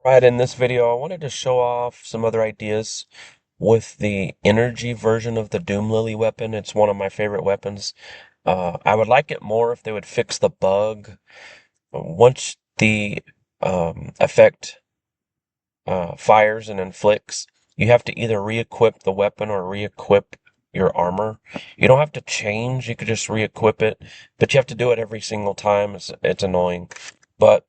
Right, in this video, I wanted to show off some other ideas with the energy version of the DoomLilly weapon. It's one of my favorite weapons. I would like it more if they would fix the bug. Once the effect fires and inflicts, you have to either re-equip the weapon or re-equip your armor. You don't have to change, you could just re-equip it, but you have to do it every single time. It's annoying. But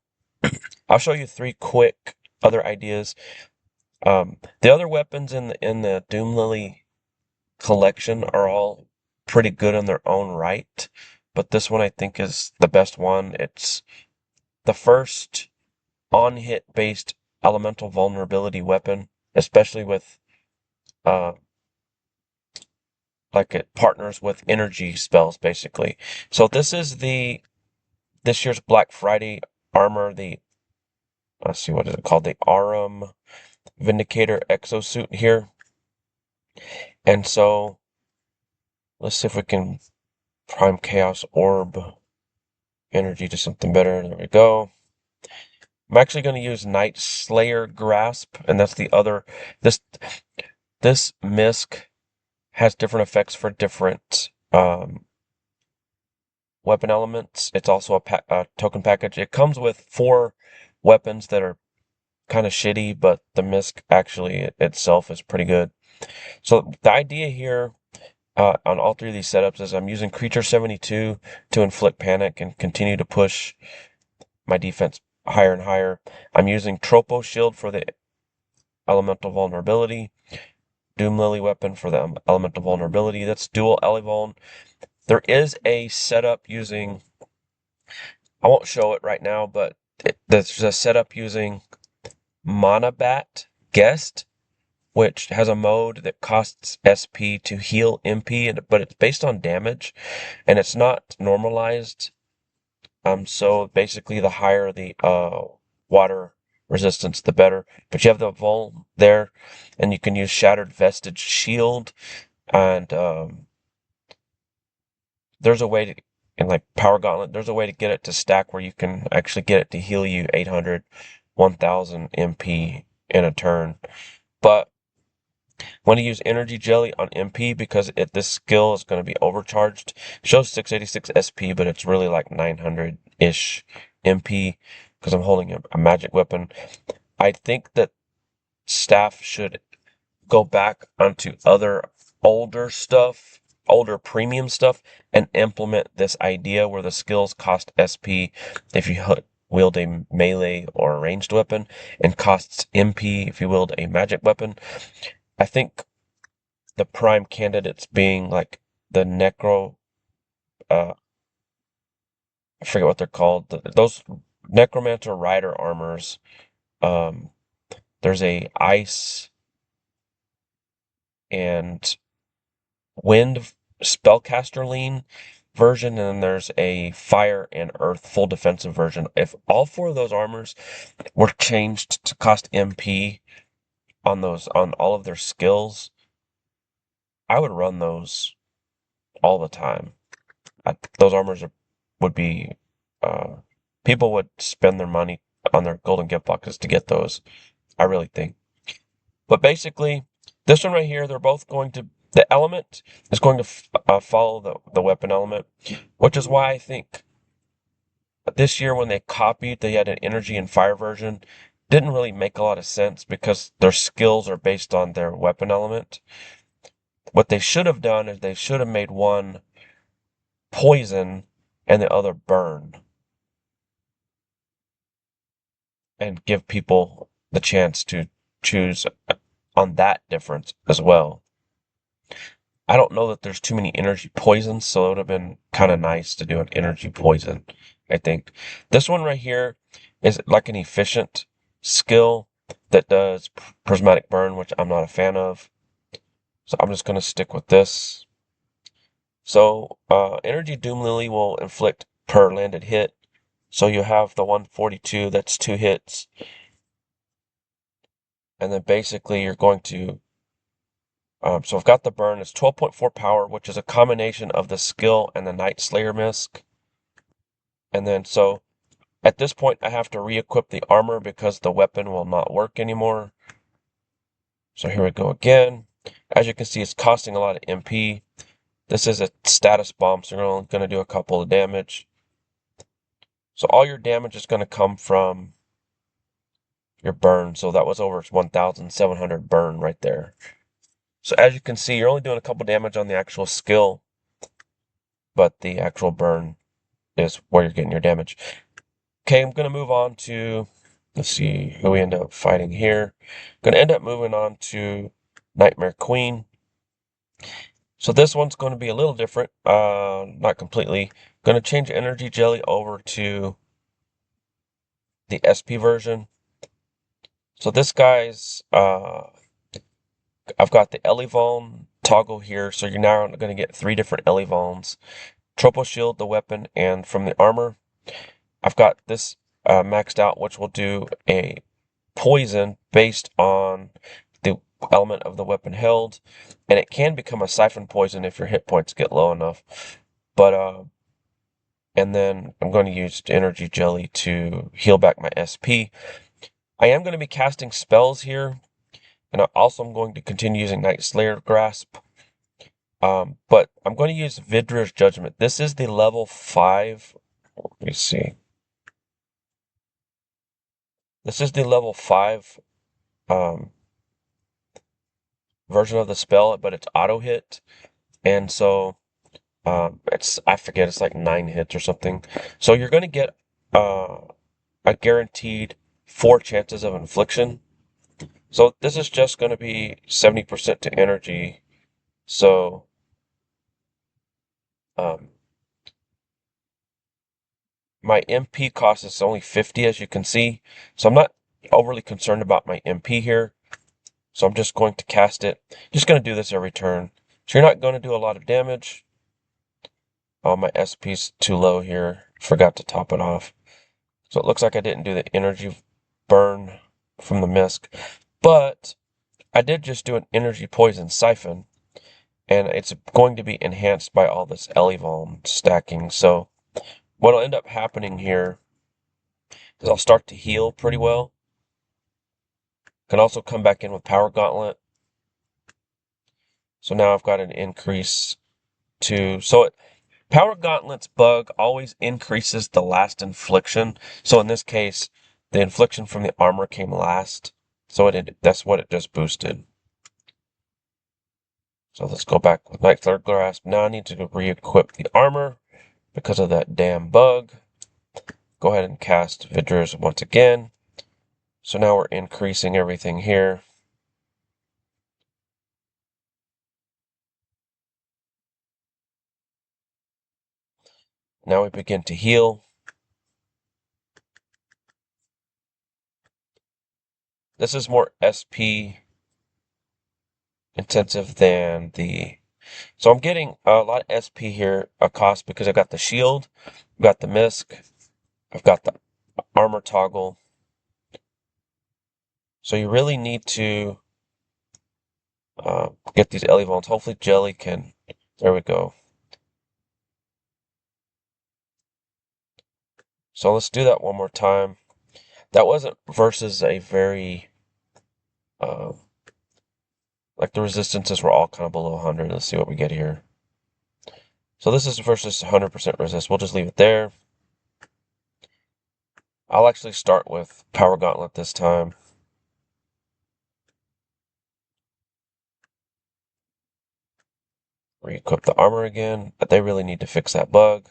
I'll show you three quick other ideas. The other weapons in the DoomLilly collection are all pretty good in their own right, but this one I think is the best one. It's the first on-hit based elemental vulnerability weapon, especially with uh like it partners with energy spells basically. So this is this year's Black Friday armor, the let's see what is it called? The Arum Vindicator exosuit here. And so let's see if we can Prime Chaos Orb energy to something better. There we go. I'm actually going to use Night Slayer Grasp, and that's the other. This this misc has different effects for different weapon elements. It's also a token package. It comes with 4 weapons that are kind of shitty, but the misc actually itself is pretty good. So the idea here on all 3 of these setups is I'm using Creature 72 to inflict panic and continue to push my defense higher and higher. I'm using Tropo Shield for the elemental vulnerability, DoomLilly weapon for the elemental vulnerability. That's dual Elevuln. There is a setup using, I won't show it right now, but there's a setup using Monabat Guest, which has a mode that costs SP to heal MP, but it's based on damage, and it's not normalized. So basically, the higher the water resistance, the better. But you have the Vul there, and you can use Shattered Vestige Shield, and there's a way to, in like Power Gauntlet, there's a way to get it to stack where you can actually get it to heal you 800, 1000 MP in a turn. But want to use Energy Jelly on MP because this skill is going to be overcharged. It shows 686 SP, but it's really like 900-ish MP because I'm holding a magic weapon. I think that staff should go back onto other older stuff, older premium stuff, and implement this idea where the skills cost SP if you wield a melee or a ranged weapon, and costs MP if you wield a magic weapon. I think the prime candidates being like the Necro, uh, I forget what they're called. Those Necromancer Rider armors. Um, there's a Ice and Wind Spellcaster lean version, and then there's a Fire and Earth full defensive version. If all 4 of those armors were changed to cost MP on all of their skills, I would run those all the time. Those armors would be people would spend their money on their golden gift boxes to get those. I really think. But basically, this one right here, they're both going to, the element is going to follow the weapon element, which is why I think this year when they copied, they had an energy and fire version, didn't really make a lot of sense because their skills are based on their weapon element. What they should have done is they should have made one poison and the other burn, and give people the chance to choose on that difference as well. I don't know that there's too many energy poisons, so it would have been kind of nice to do an energy poison, I think. This one right here is like an efficient skill that does prismatic burn, which I'm not a fan of. So I'm just going to stick with this. So Energy DoomLilly will inflict per landed hit. So you have the 142, that's 2 hits. And then basically you're going to, so I've got the burn, it's 12.4 power, which is a combination of the skill and the Night Slayer misc. And then At this point, I have to re-equip the armor because the weapon will not work anymore. So here we go again. As you can see, it's costing a lot of MP. This is a status bomb, so you're only going to do a couple of damage. So all your damage is going to come from your burn. So that was over 1,700 burn right there. So as you can see, you're only doing a couple damage on the actual skill, but the actual burn is where you're getting your damage. Okay, I'm going to move on to, let's see who we end up fighting here. Going to end up moving on to Nightmare Queen. So this one's going to be a little different, not completely. Going to change Energy Jelly over to the SP version. So this guy's, I've got the Elevon toggle here, so you're now going to get 3 different Elevons. Tropo Shield, the weapon, and from the armor. I've got this maxed out, which will do a poison based on the element of the weapon held, and it can become a siphon poison if your hit points get low enough. But and then I'm going to use Energy Jelly to heal back my SP. I am going to be casting spells here, and also I'm going to continue using Night Slayer Grasp. But I'm going to use Vidra's Judgment. This is the level 5. Let me see. This is the level 5 version of the spell, but it's auto hit. And so I forget, it's like 9 hits or something. So you're going to get a guaranteed 4 chances of infliction. So this is just going to be 70% to energy. So my MP cost is only 50, as you can see. So I'm not overly concerned about my MP here. So I'm just going to cast it. Just going to do this every turn. So you're not going to do a lot of damage. Oh, my SP's too low here. Forgot to top it off. So it looks like I didn't do the energy burn from the misc. But I did just do an energy poison siphon. And it's going to be enhanced by all this Elevon stacking. So what will end up happening here is I'll start to heal pretty well. Can also come back in with Power Gauntlet. So now I've got an increase to... Power Gauntlet's bug always increases the last infliction. So in this case, the infliction from the armor came last. So that's what it just boosted. So let's go back with Night Slayer Grasp. Now I need to re-equip the armor because of that damn bug. Go ahead and cast Vidra's once again. So now we're increasing everything here. Now we begin to heal. This is more SP intensive than the... So I'm getting a lot of SP here, a cost, because I've got the shield, I've got the misc, I've got the armor toggle. So you really need to get these Elevons. Hopefully Jelly can... There we go. So let's do that one more time. That wasn't versus a very... like the resistances were all kind of below 100. Let's see what we get here. So this is versus 100% resist. We'll just leave it there. I'll actually start with Power Gauntlet this time. Re-equip the armor again, but they really need to fix that bug.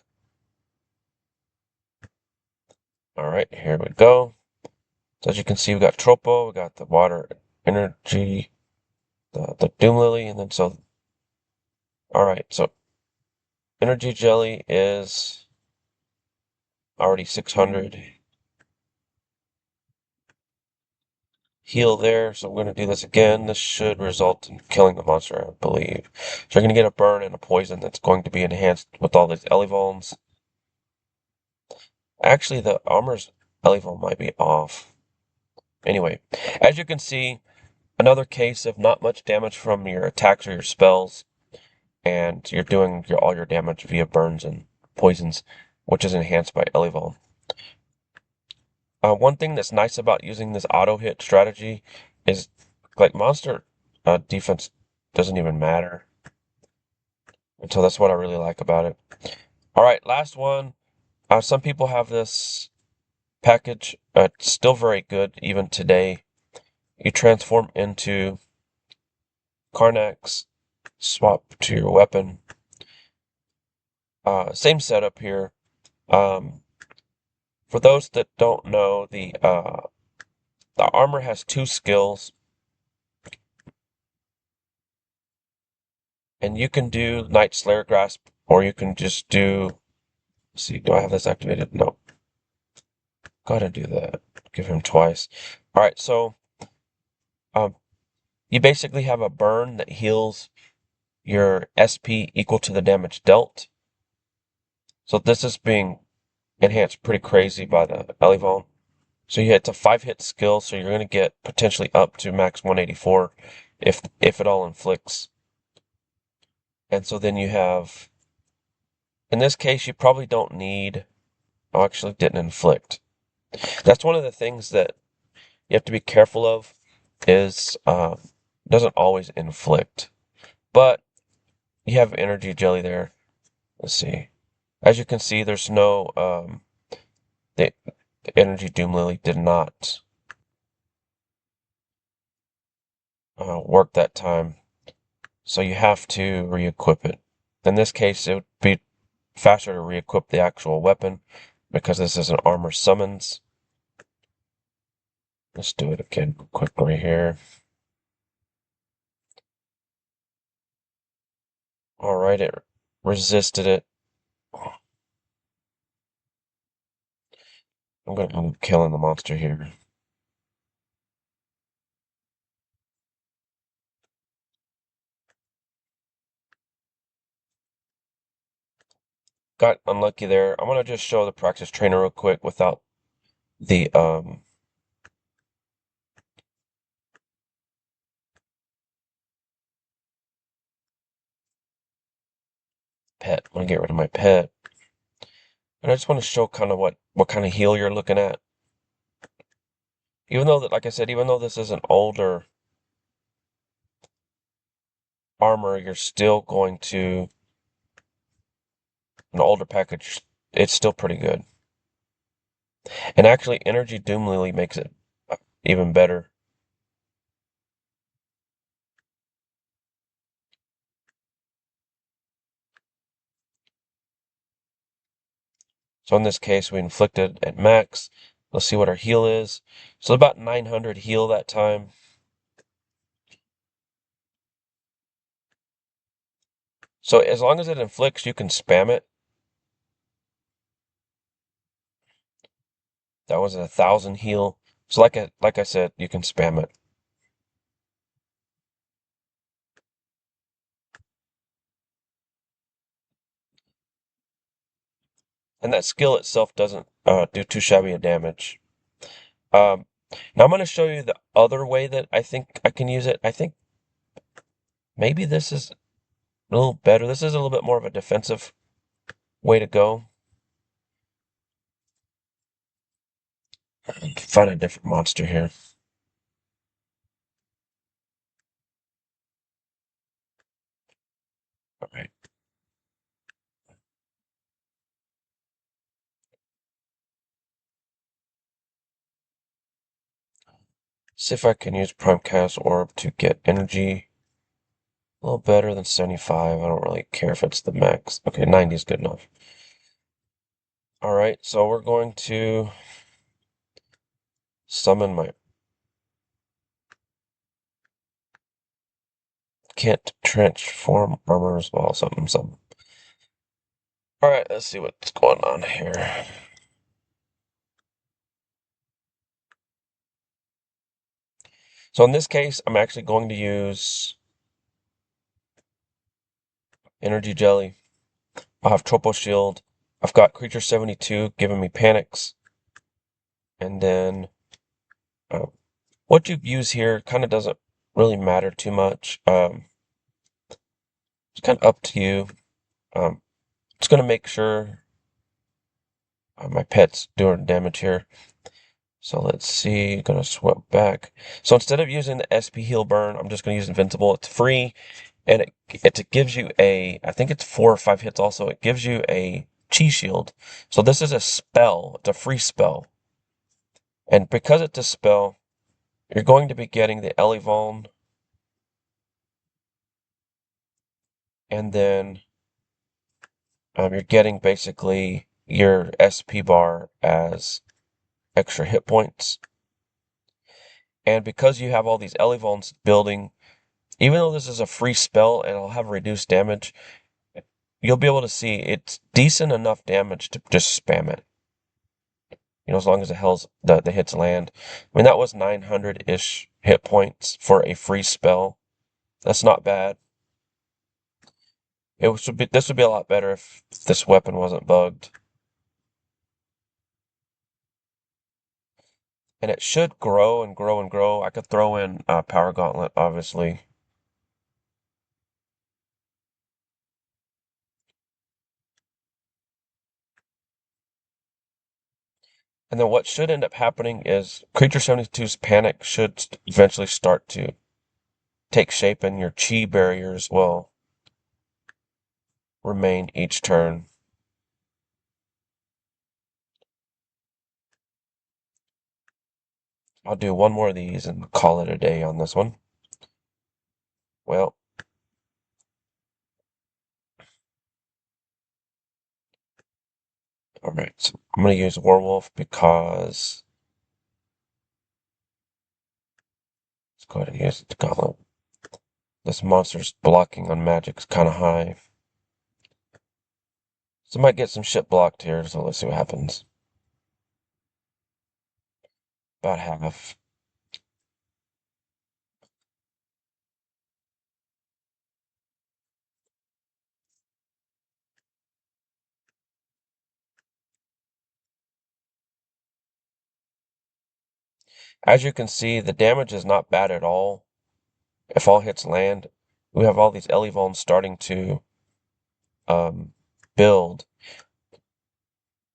Alright, here we go. So as you can see, we got Tropo, we got the water energy, the DoomLilly, and then so... Alright, so Energy Jelly is already 600. Heal there, so we're going to do this again. This should result in killing the monster, I believe. So you're going to get a burn and a poison that's going to be enhanced with all these Elevons. Actually, the armor's Elevon might be off. Anyway, as you can see, another case of not much damage from your attacks or your spells, and you're doing all your damage via burns and poisons, which is enhanced by Elevon. One thing that's nice about using this auto hit strategy is like monster defense doesn't even matter. And so that's what I really like about it. All right, last one. Some people have this package. It's still very good even today. You transform into Karnax, swap to your weapon. Same setup here. Um, for those that don't know, the armor has two skills, and you can do Night Slayer Grasp, or you can just do. Let's see, do I have this activated? No. Gotta do that. Give him twice. All right, so um, you basically have a burn that heals your SP equal to the damage dealt. So this is being enhanced pretty crazy by the Elevon. So it's a 5-hit skill, so you're gonna get potentially up to max 184 if it all inflicts. And so then you have, in this case, you probably don't need. Oh, actually, didn't inflict. That's one of the things that you have to be careful of. Is doesn't always inflict, but you have energy jelly there. Let's see. As you can see, there's no the energy DoomLilly did not work that time, so you have to re-equip it. In this case, it would be faster to re-equip the actual weapon because this is an armor summons. Let's do it again quickly here. All right, it resisted it. I'm gonna end up killing the monster here. Got unlucky there. I'm gonna just show the practice trainer real quick without the pet. I'm gonna get rid of my pet. And I just want to show kind of what kind of heal you're looking at. Even though that, like I said, even though this is an older armor, you're still going to an older package. It's still pretty good. And actually, Energy DoomLilly makes it even better. So in this case, we inflicted at max. Let's see what our heal is. So about 900 heal that time. So as long as it inflicts, you can spam it. That was 1,000 heal. So like I said, you can spam it. And that skill itself doesn't do too shabby a damage. Um, Now I'm going to show you the other way that I think I can use it. I think maybe this is a little better. This is a little bit more of a defensive way to go. Find a different monster here. All right. See if I can use Prime Cast Orb to get energy a little better than 75. I don't really care if it's the max. Okay, 90 is good enough. All right, so we're going to summon my can't transform armor as well, something. All right, let's see what's going on here. So in this case, I'm actually going to use Energy Jelly. I'll have Tropo Shield. I've got Creature 72 giving me panics. And then uh, what you use here kind of doesn't really matter too much. It's kind of up to you. Just going to make sure my pet's doing damage here. So let's see, gonna swap back. So instead of using the SP heal burn, I'm just gonna use Invincible. It's free, and it gives you I think it's 4 or 5 hits also. It gives you a chi shield. So this is a spell. It's a free spell. And because it's a spell, you're going to be getting the Elevon, and then you're getting basically your SP bar as extra hit points. And because you have all these Elevons building, even though this is a free spell and it'll have reduced damage, you'll be able to see it's decent enough damage to just spam it. As long as the hits land. I mean, that was 900-ish hit points for a free spell. That's not bad. This would be a lot better if this weapon wasn't bugged. And it should grow and grow and grow. I could throw in Power Gauntlet, obviously. And then what should end up happening is Creature 72's panic should eventually start to take shape, and your chi barriers will remain each turn. I'll do one more of these and call it a day on this one. Well, alright, so I'm going to use Werewolf because let's go ahead and use the Gauntlet. This monster's blocking on magic is kind of high. So I might get some shit blocked here, so let's see what happens. About half. As you can see, the damage is not bad at all. If all hits land, we have all these Elevons starting to build.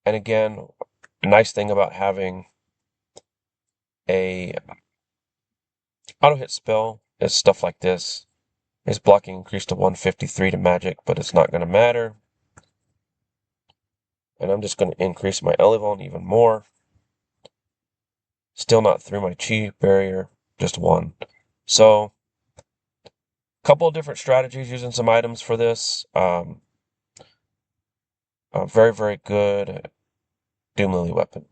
And again, a nice thing about having a auto hit spell is stuff like this. His blocking increased to 153 to magic, but it's not going to matter. And I'm just going to increase my Elevon even more. Still not through my chi barrier, just one. So, a couple of different strategies using some items for this. Very, very good DoomLilly weapon.